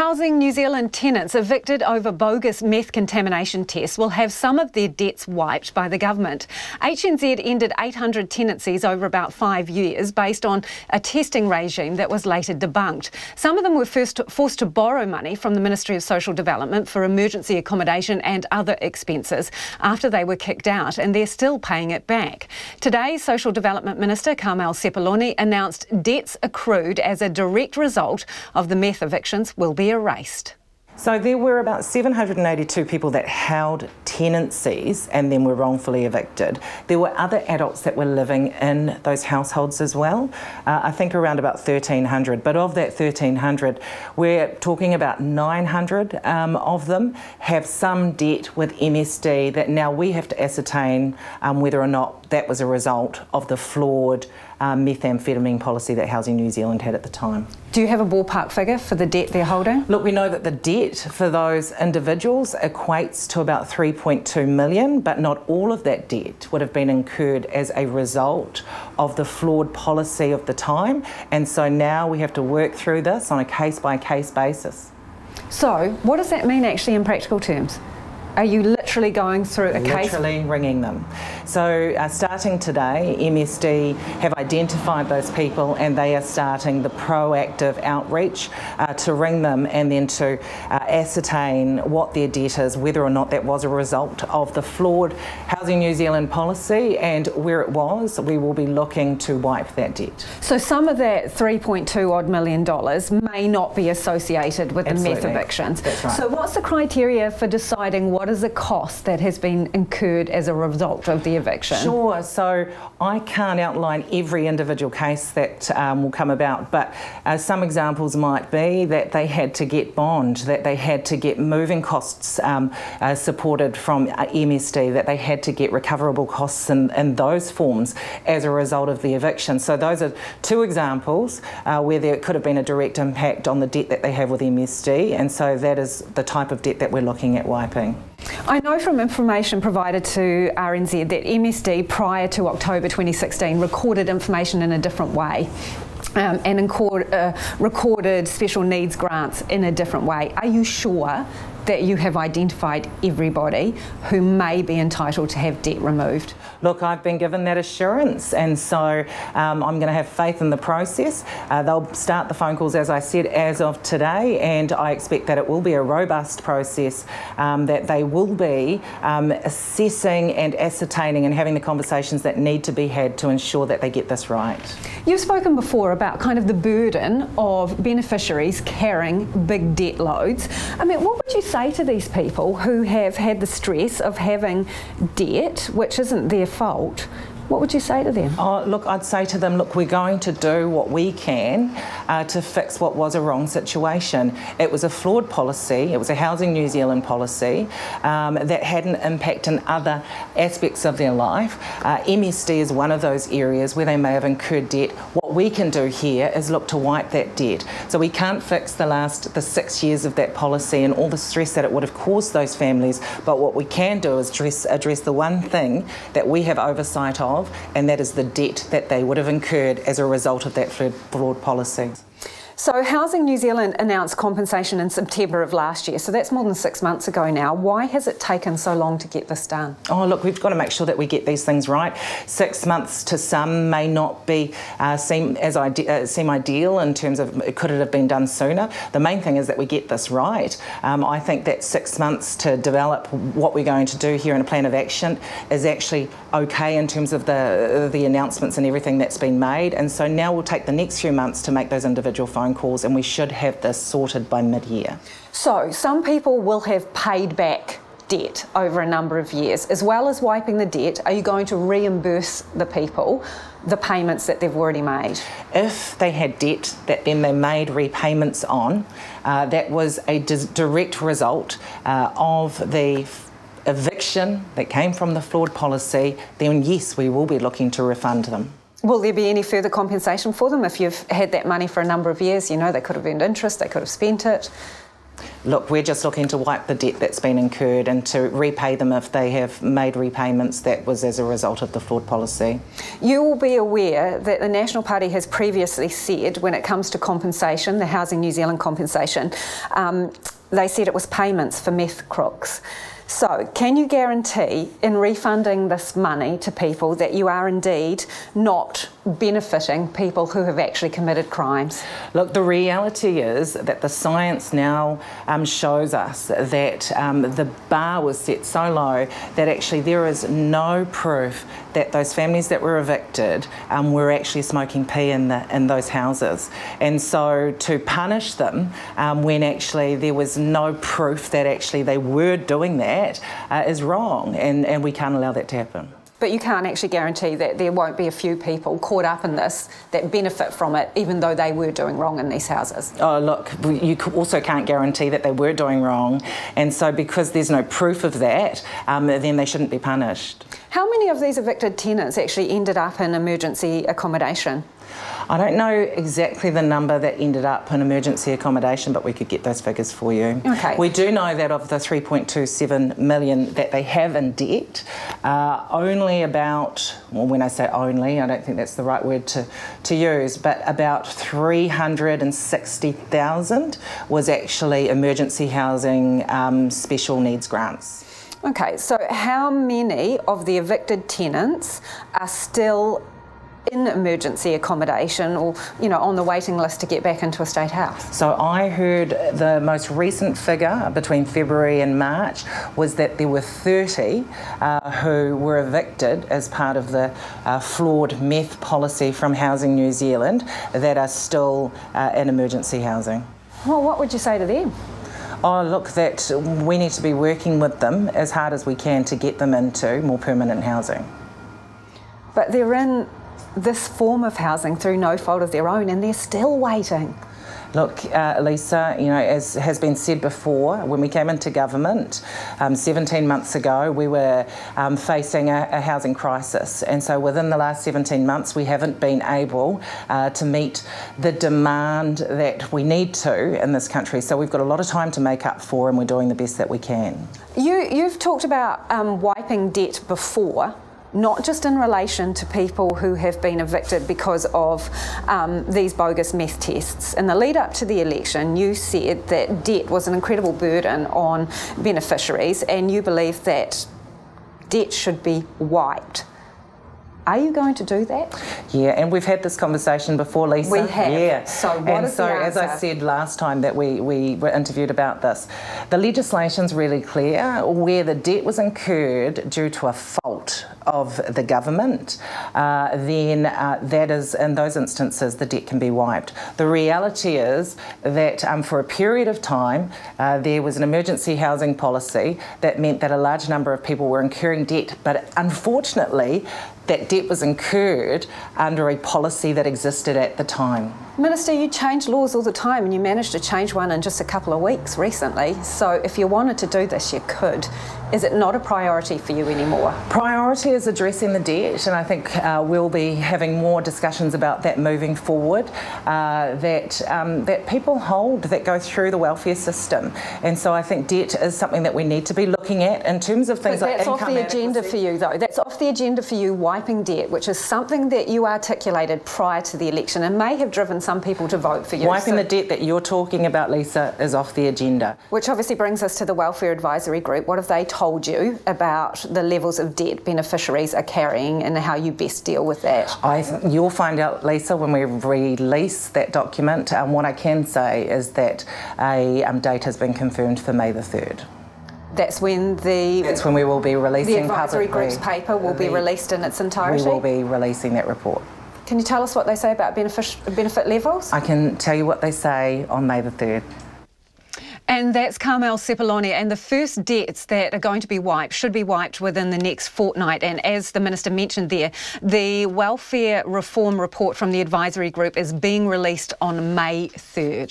Housing New Zealand tenants evicted over bogus meth contamination tests will have some of their debts wiped by the government. HNZ ended 800 tenancies over about 5 years based on a testing regime that was later debunked. Some of them were first forced to borrow money from the Ministry of Social Development for emergency accommodation and other expenses after they were kicked out, and they're still paying it back. Today, Social Development Minister Carmel Sepuloni announced debts accrued as a direct result of the meth evictions will be erased. So there were about 782 people that held tenancies and then were wrongfully evicted. There were other adults that were living in those households as well. I think around about 1,300, but of that 1,300, we're talking about 900 of them have some debt with MSD that now we have to ascertain whether or not that was a result of the flawed methamphetamine policy that Housing New Zealand had at the time. Do you have a ballpark figure for the debt they're holding? Look, we know that the debt for those individuals equates to about 3.2 million, but not all of that debt would have been incurred as a result of the flawed policy of the time. And so now we have to work through this on a case-by-case basis. So what does that mean actually in practical terms? Are you literally going through a case? Literally ringing them. So starting today, MSD have identified those people and they are starting the proactive outreach to ring them and then to ascertain what their debt is, whether or not that was a result of the flawed Housing New Zealand policy, and where it was, we will be looking to wipe that debt. So some of that $3.2 odd million may not be associated with Absolutely. the meth evictions. That's right. So what's the criteria for deciding what is the cost that has been incurred as a result of the eviction? Sure, so I can't outline every individual case that will come about, but some examples might be that they had to get bond, that they had to get moving costs supported from MSD, that they had to get recoverable costs in those forms as a result of the eviction. So those are two examples where there could have been a direct impact on the debt that they have with MSD, and so that is the type of debt that we're looking at wiping. I know from information provided to RNZ that MSD prior to October 2016 recorded information in a different way and recorded special needs grants in a different way. Are you sure that you have identified everybody who may be entitled to have debt removed? Look, I've been given that assurance, and so I'm going to have faith in the process. They'll start the phone calls, as I said, as of today, and I expect that it will be a robust process, that they will be assessing and ascertaining and having the conversations that need to be had to ensure that they get this right. You've spoken before about kind of the burden of beneficiaries carrying big debt loads. I mean, what would you say to these people who have had the stress of having debt, which isn't their fault? What would you say to them? Oh, look, I'd say to them, look, we're going to do what we can to fix what was a wrong situation. It was a flawed policy. It was a Housing New Zealand policy that had an impact in other aspects of their life. MSD is one of those areas where they may have incurred debt. What we can do here is look to wipe that debt. So we can't fix the 6 years of that policy and all the stress that it would have caused those families, but what we can do is address the one thing that we have oversight of, and that is the debt that they would have incurred as a result of that flawed policy. So Housing New Zealand announced compensation in September of last year, so that's more than 6 months ago now. Why has it taken so long to get this done? Oh, look, we've got to make sure that we get these things right. 6 months to some may not be seem ideal in terms of could it have been done sooner. The main thing is that we get this right. I think that 6 months to develop what we're going to do here in a plan of action is actually okay in terms of the announcements and everything that's been made, and so now we'll take the next few months to make those individual phone calls, and we should have this sorted by mid-year. So some people will have paid back debt over a number of years. As well as wiping the debt, are you going to reimburse the people the payments that they've already made? If they had debt that then they made repayments on, that was a direct result of the eviction that came from the flawed policy, then yes, we will be looking to refund them. Will there be any further compensation for them if you've had that money for a number of years? You know, they could have earned interest, they could have spent it. Look, we're just looking to wipe the debt that's been incurred and to repay them if they have made repayments that was as a result of the flawed policy. You will be aware that the National Party has previously said, when it comes to compensation, the Housing New Zealand compensation, they said it was payments for meth crooks. So, can you guarantee in refunding this money to people that you are indeed not benefiting people who have actually committed crimes? Look, the reality is that the science now shows us that the bar was set so low that actually there is no proof that those families that were evicted were actually smoking pee in those houses. And so to punish them when actually there was no proof that actually they were doing that is wrong, and we can't allow that to happen. But you can't actually guarantee that there won't be a few people caught up in this that benefit from it, even though they were doing wrong in these houses. Oh, look, you also can't guarantee that they were doing wrong, and so because there's no proof of that, then they shouldn't be punished. How many of these evicted tenants actually ended up in emergency accommodation? I don't know exactly the number that ended up in emergency accommodation, but we could get those figures for you. Okay. We do know that of the 3.27 million that they have in debt, only about, well, when I say only, I don't think that's the right word to use, but about 360,000 was actually emergency housing special needs grants. Okay, so how many of the evicted tenants are still in emergency accommodation or, you know, on the waiting list to get back into a state house? So I heard the most recent figure between February and March was that there were 30 who were evicted as part of the flawed meth policy from Housing New Zealand that are still in emergency housing. Well, what would you say to them? Oh, look, that we need to be working with them as hard as we can to get them into more permanent housing. But they're in this form of housing through no fault of their own and they're still waiting. Look, Lisa, you know, as has been said before, when we came into government 17 months ago, we were facing a housing crisis. And so within the last 17 months, we haven't been able to meet the demand that we need to in this country. So we've got a lot of time to make up for, and we're doing the best that we can. You've talked about wiping debt before, not just in relation to people who have been evicted because of these bogus meth tests. In the lead up to the election, you said that debt was an incredible burden on beneficiaries and you believe that debt should be wiped. Are you going to do that? Yeah, and we've had this conversation before, Lisa. We have. Yeah. So what is the answer? As I said last time that we were interviewed about this, the legislation's really clear. Where the debt was incurred due to a fault of the government, then that is, in those instances, the debt can be wiped. The reality is that for a period of time, there was an emergency housing policy that meant that a large number of people were incurring debt, but unfortunately, that debt was incurred under a policy that existed at the time. Minister, you change laws all the time and you managed to change one in just a couple of weeks recently. So if you wanted to do this, you could. Is it not a priority for you anymore? Priority is addressing the debt, and I think we'll be having more discussions about that moving forward, that people hold that go through the welfare system. And so I think debt is something that we need to be looking at in terms of things like income. That's off the agenda for you, though. That's off the agenda for you, wiping debt, which is something that you articulated prior to the election and may have driven some people to vote for you. Wiping the debt that you're talking about, Lisa, is off the agenda. Which obviously brings us to the Welfare Advisory Group. What have they told you about the levels of debt beneficiaries are carrying and how you best deal with that? You'll find out, Lisa, when we release that document. What I can say is that a date has been confirmed for May the 3rd. That's when we will be releasing the advisory group's paper will be released in its entirety? We will be releasing that report. Can you tell us what they say about benefit levels? I can tell you what they say on May the 3rd. And that's Carmel Sepuloni, and the first debts that are going to be wiped should be wiped within the next fortnight. And as the Minister mentioned there, the welfare reform report from the advisory group is being released on May 3rd.